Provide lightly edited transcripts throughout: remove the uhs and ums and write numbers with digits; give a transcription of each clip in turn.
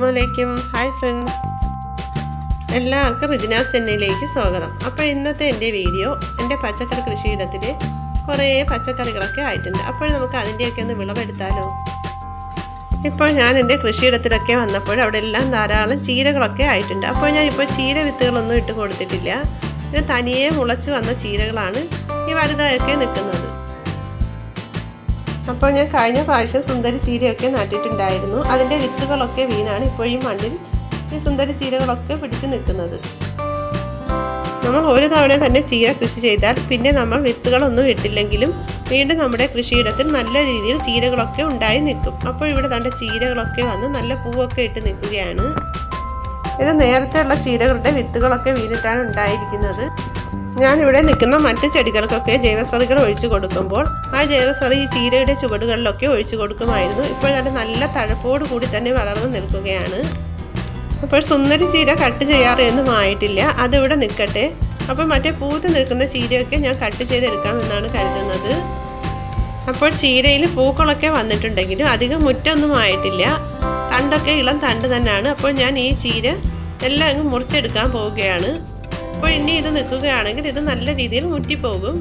അസ്സലാമലൈക്കും. Hi friends, എല്ലാവർക്കും റിജിനാസ് ചെന്നൈയിലേക്ക് സ്വാഗതം. അപ്പോൾ ഇന്നത്തെ എൻ്റെ വീഡിയോ എൻ്റെ പച്ചക്കറി കൃഷിയിടത്തിൽ കുറേ പച്ചക്കറികളൊക്കെ ആയിട്ടുണ്ട്. അപ്പോൾ നമുക്ക് അതിൻ്റെയൊക്കെ ഒന്ന് വിളവെടുത്താലോ. ഇപ്പോൾ ഞാൻ എൻ്റെ കൃഷിയിടത്തിലൊക്കെ വന്നപ്പോൾ അവിടെ എല്ലാം ധാരാളം ചീരകളൊക്കെ ആയിട്ടുണ്ട്. അപ്പോൾ ഞാനിപ്പോൾ ചീര വിത്തുകളൊന്നും ഇട്ട് കൊടുത്തിട്ടില്ല. ഇത് തനിയെ മുളച്ച് വന്ന ചീരകളാണ് ഈ വലുതായൊക്കെ നിൽക്കുന്നത്. അപ്പോൾ ഞാൻ കഴിഞ്ഞ പ്രാവശ്യം സുന്ദരി ചീരയൊക്കെ നട്ടിട്ടുണ്ടായിരുന്നു. അതിൻ്റെ വിത്തുകളൊക്കെ വീണാണ് ഇപ്പോഴും മണ്ണിൽ ഈ സുന്ദരി ചീരകളൊക്കെ പിടിച്ച് നിൽക്കുന്നത്. നമ്മൾ ഒരു തവണ തന്നെ ചീര കൃഷി ചെയ്താൽ പിന്നെ നമ്മൾ വിത്തുകളൊന്നും ഇട്ടില്ലെങ്കിലും വീണ്ടും നമ്മുടെ കൃഷിയിടത്തിൽ നല്ല രീതിയിൽ ചീരകളൊക്കെ ഉണ്ടായി നിൽക്കും. അപ്പോൾ ഇവിടെ തൻ്റെ ചീരകളൊക്കെ വന്ന് നല്ല പൂവൊക്കെ ഇട്ട് നിൽക്കുകയാണ്. ഇത് നേരത്തെയുള്ള ചീരകളുടെ വിത്തുകളൊക്കെ വീണിട്ടാണ് ഉണ്ടായിരിക്കുന്നത്. ഞാനിവിടെ നിൽക്കുന്ന മറ്റ് ചെടികൾക്കൊക്കെ ജൈവസ്വളികൾ ഒഴിച്ചു കൊടുക്കുമ്പോൾ ആ ജൈവസ്വളി ഈ ചീരയുടെ ചുവടുകളിലൊക്കെ ഒഴിച്ചു കൊടുക്കുമായിരുന്നു. ഇപ്പോൾ നല്ല തഴപ്പോട് കൂടി തന്നെ വളർന്നു നിൽക്കുകയാണ്. അപ്പോൾ സുന്ദരി ചീര കട്ട് ചെയ്യാറൊന്നും ആയിട്ടില്ല, അതിവിടെ നിൽക്കട്ടെ. അപ്പോൾ മറ്റേ പൂത്ത് നിൽക്കുന്ന ചീരയൊക്കെ ഞാൻ കട്ട് ചെയ്തെടുക്കാമെന്നാണ് കരുതുന്നത്. അപ്പോൾ ചീരയിൽ പൂക്കളൊക്കെ വന്നിട്ടുണ്ടെങ്കിലും അധികം മുറ്റൊന്നും ആയിട്ടില്ല, തണ്ടൊക്കെ ഇളം തണ്ട് തന്നെയാണ്. അപ്പോൾ ഞാൻ ഈ ചീര എല്ലാം അങ്ങ് മുറിച്ചെടുക്കാൻ പോവുകയാണ്. അപ്പോൾ ഇനി ഇത് നിൽക്കുകയാണെങ്കിൽ ഇത് നല്ല രീതിയിൽ മുറ്റിപ്പോകും.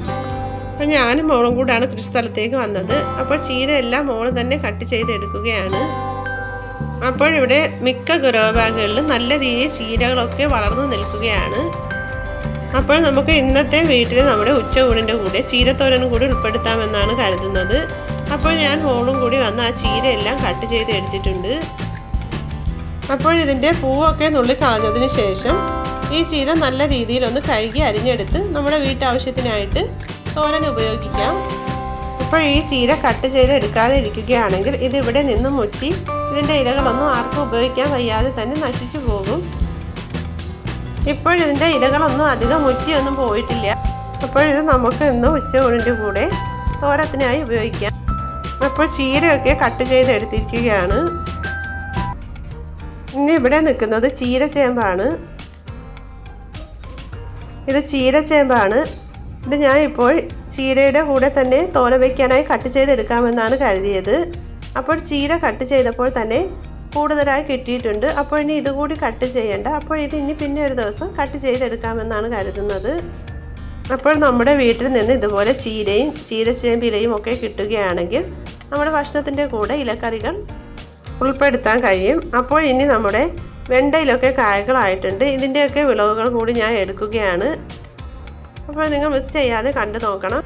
അപ്പോൾ ഞാനും മോളും കൂടാണ് കൃഷി സ്ഥലത്തേക്ക് വന്നത്. അപ്പോൾ ചീര എല്ലാം മോള് തന്നെ കട്ട് ചെയ്തെടുക്കുകയാണ്. അപ്പോൾ ഇവിടെ മിക്ക ഗ്രോ ബാഗുകളിലും നല്ല രീതിയിൽ ചീരകളൊക്കെ വളർന്നു നിൽക്കുകയാണ്. അപ്പോൾ നമുക്ക് ഇന്നത്തെ വീട്ടിൽ നമ്മുടെ ഉച്ചയൂണിൻ്റെ കൂടെ ചീരത്തോരനും കൂടി ഉൾപ്പെടുത്താമെന്നാണ് കരുതുന്നത്. അപ്പോൾ ഞാൻ മോളും കൂടി വന്ന് ആ ചീരയെല്ലാം കട്ട് ചെയ്ത് എടുത്തിട്ടുണ്ട്. അപ്പോൾ ഇതിൻ്റെ പൂവൊക്കെ നുള്ളി കളഞ്ഞതിന് ശേഷം ഈ ചീര നല്ല രീതിയിൽ ഒന്ന് കഴുകി അരിഞ്ഞെടുത്ത് നമ്മുടെ വീട്ടാവശ്യത്തിനായിട്ട് തോരൻ ഉപയോഗിക്കാം. അപ്പോൾ ഈ ചീര കട്ട് ചെയ്ത് എടുക്കാതെ ഇരിക്കുകയാണെങ്കിൽ ഇതിവിടെ നിന്നും മുറ്റി ഇതിൻ്റെ ഇലകളൊന്നും ആർക്കും ഉപയോഗിക്കാൻ വയ്യാതെ തന്നെ നശിച്ചു പോകും. ഇപ്പോൾ ഇതിൻ്റെ ഇലകളൊന്നും അധികം മുറ്റിയൊന്നും പോയിട്ടില്ല. അപ്പോൾ ഇത് നമുക്ക് ഇന്ന് ഉച്ചയൂണിൻ്റെ കൂടെ തോരത്തിനായി ഉപയോഗിക്കാം. അപ്പോൾ ചീരയൊക്കെ കട്ട് ചെയ്ത് എടുത്തിരിക്കുകയാണ്. ഇനി ഇവിടെ നിൽക്കുന്നത് ചീരച്ചേമ്പാണ്. ഇത് ചീരച്ചേമ്പാണ്. ഇത് ഞാൻ ഇപ്പോൾ ചീരയുടെ കൂടെ തന്നെ തോര വയ്ക്കാനായി കട്ട് ചെയ്തെടുക്കാമെന്നാണ് കരുതിയത്. അപ്പോൾ ചീര കട്ട് ചെയ്തപ്പോൾ തന്നെ കൂടുതലായി കിട്ടിയിട്ടുണ്ട്. അപ്പോൾ ഇനി ഇതുകൂടി കട്ട് ചെയ്യേണ്ട. അപ്പോൾ ഇത് ഇനി പിന്നെ ഒരു ദിവസം കട്ട് ചെയ്തെടുക്കാമെന്നാണ് കരുതുന്നത്. അപ്പോൾ നമ്മുടെ വീട്ടിൽ നിന്ന് ഇതുപോലെ ചീരയും ചീരച്ചേമ്പിലയും ഒക്കെ കിട്ടുകയാണെങ്കിൽ നമ്മുടെ ഭക്ഷണത്തിൻ്റെ കൂടെ ഇലക്കറികൾ ഉൾപ്പെടുത്താൻ കഴിയും. അപ്പോൾ ഇനി നമ്മുടെ വെണ്ടയിലൊക്കെ കായകളായിട്ടുണ്ട്. ഇതിൻ്റെയൊക്കെ വിളവുകൾ കൂടി ഞാൻ എടുക്കുകയാണ്. അപ്പോൾ നിങ്ങൾ മിസ് ചെയ്യാതെ കണ്ടു നോക്കണം.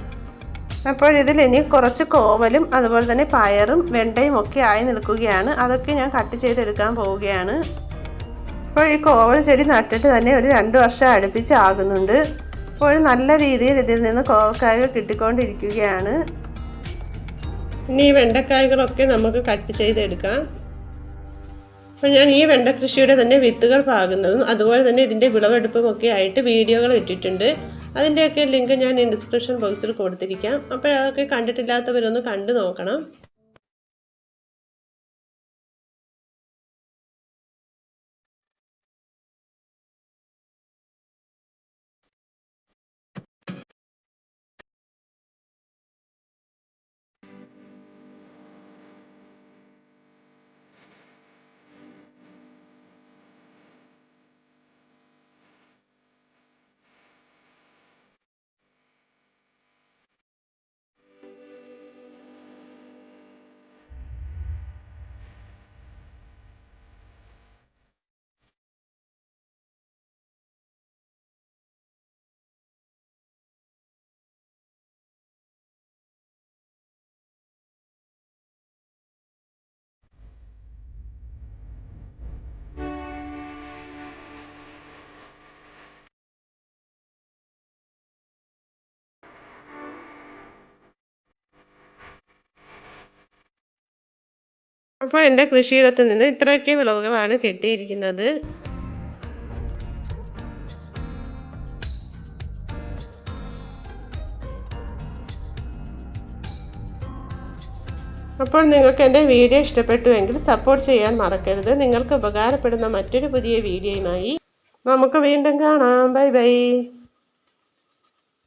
അപ്പോൾ ഇതിൽ ഇനി കുറച്ച് കോവലും അതുപോലെ തന്നെ പയറും വെണ്ടയും ഒക്കെ ആയി നിൽക്കുകയാണ്. അതൊക്കെ ഞാൻ കട്ട് ചെയ്തെടുക്കാൻ പോവുകയാണ്. അപ്പോൾ ഈ കോവൽ ചെടി നട്ടിട്ട് തന്നെ ഒരു 2 വർഷം അടുപ്പിച്ച് ആകുന്നുണ്ട്. അപ്പോൾ നല്ല രീതിയിൽ ഇതിൽ നിന്ന് കോവക്കായകൾ കിട്ടിക്കൊണ്ടിരിക്കുകയാണ്. ഇനി ഈ വെണ്ടക്കായകളൊക്കെ നമുക്ക് കട്ട് ചെയ്തെടുക്കാം. അപ്പോൾ ഞാൻ ഈ വെണ്ട കൃഷിയുടെ തന്നെ വിത്തുകൾ പാകുന്നതും അതുപോലെ തന്നെ ഇതിൻ്റെ വിളവെടുപ്പും ഒക്കെ ആയിട്ട് വീഡിയോകൾ ഇട്ടിട്ടുണ്ട്. അതിൻ്റെയൊക്കെ ലിങ്ക് ഞാൻ ഡിസ്ക്രിപ്ഷൻ ബോക്സിൽ കൊടുത്തിരിക്കാം. അപ്പോൾ അതൊക്കെ കണ്ടിട്ടില്ലാത്തവരൊന്ന് കണ്ടു നോക്കണം. അപ്പോൾ എൻ്റെ കൃഷിയിടത്തിൽ നിന്ന് ഇത്രയൊക്കെ വിളവുകളാണ് കിട്ടിയിരിക്കുന്നത്. അപ്പോൾ നിങ്ങൾക്ക് എൻ്റെ വീഡിയോ ഇഷ്ടപ്പെട്ടുവെങ്കിൽ സപ്പോർട്ട് ചെയ്യാൻ മറക്കരുത്. നിങ്ങൾക്ക് ഉപകാരപ്പെടുന്ന മറ്റൊരു പുതിയ വീഡിയോയുമായി നമുക്ക് വീണ്ടും കാണാം. Bye bye.